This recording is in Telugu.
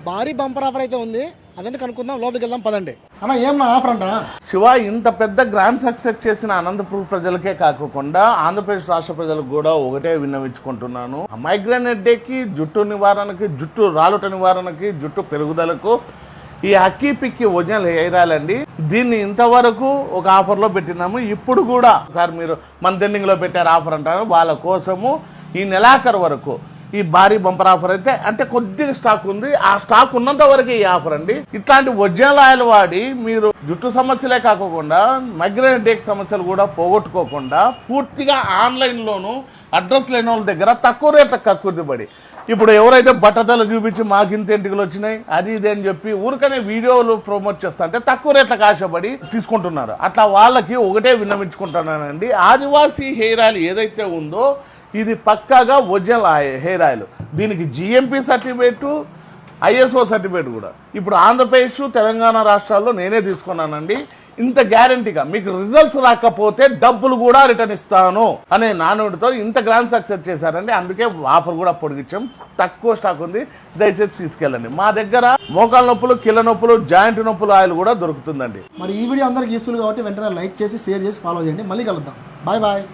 భారీ బంపర్ ఆఫర్ అయితే ఉంది. అదంటే కనుక్కుందాం, లోపలికి వెళ్దాం పదండి. అన్న ఏం నా ఆఫర్ అంట? శివ, ఇంత పెద్ద గ్రాండ్ సక్సెస్ చేసిన అనంతపురం ప్రజలకే కాకుండా ఆంధ్రప్రదేశ్ రాష్ట్ర ప్రజలకు కూడా ఒకటే విన్నవించుకుంటున్నాను. మైగ్రేన్ హెడ్ఏక్కి, జుట్టు నివారణకి, జుట్టు రాలుట నివారణకి, జుట్టు పెరుగుదలకు ఈ అక్కి పిక్కి ఒరిజినల్ హెయిర్ ఆయిల్ అండి. దీన్ని ఇంతవరకు ఒక ఆఫర్లో పెట్టినాము. ఇప్పుడు కూడా సార్ మీరు మంత్ ఎండింగ్ లో పెట్టారు ఆఫర్ అంటారు, వాళ్ళ కోసము ఈ నెలాఖరు వరకు ఈ భారీ బంపర్ ఆఫర్ అయితే అంటే కొద్దిగా స్టాక్ ఉంది. ఆ స్టాక్ ఉన్నంత వరకే ఈ ఆఫర్ అండి. ఇట్లాంటి ఒరిజినల్ ఆయిల్ వాడి మీరు జుట్టు సమస్యలే కాకుండా మైగ్రేన్ హెడేక్ సమస్యలు కూడా పోగొట్టుకోకుండా పూర్తిగా ఆన్లైన్లోను అడ్రస్ లేని వాళ్ళ దగ్గర తక్కువ రేట్లకు కక్కుర్తిపడి ఇప్పుడు ఎవరైతే బట్టతలు చూపించి మాకింత ఎంటికలు వచ్చినాయి అది ఇది అని చెప్పి ఊరికనే వీడియోలు ప్రమోట్ చేస్తా అంటే తక్కువ రేట్లకు ఆశపడి తీసుకుంటున్నారు. అట్లా వాళ్ళకి ఒకటే విన్నవించుకుంటున్నానండి, ఆదివాసీ హెయిర్ ఆయిల్ ఏదైతే ఉందో ఇది పక్కాగా ఒరిజినల్ హెయిర్ ఆయిల్. దీనికి జిఎంపి సర్టిఫికేట్, ఐఎస్ఓ సర్టిఫికేట్ కూడా ఇప్పుడు ఆంధ్రప్రదేశ్ తెలంగాణ రాష్ట్రాల్లో నేనే తీసుకున్నానండి. ఇంత గ్యారంటీగా మీకు రిజల్ట్స్ రాకపోతే డబ్బులు కూడా రిటర్న్ ఇస్తాను అనే నానుడితో ఇంత గ్రాండ్ సక్సెస్ చేశారండి. అందుకే ఆఫర్ కూడా పొడిగించాం. తక్కువ స్టాక్ ఉంది, దయచేసి తీసుకెళ్ళండి. మా దగ్గర మోకాల నొప్పులు, కీళ్ళ నొప్పులు, జాయింట్ నొప్పులు ఆయిల్ కూడా దొరుకుతుందండి. మరి ఈ వీడియో అందరికి యూస్ఫుల్ కాబట్టి వెంటనే లైక్ చేసి, షేర్ చేసి, ఫాలో చేయండి. మళ్ళీ కలుద్దాం. Bye bye.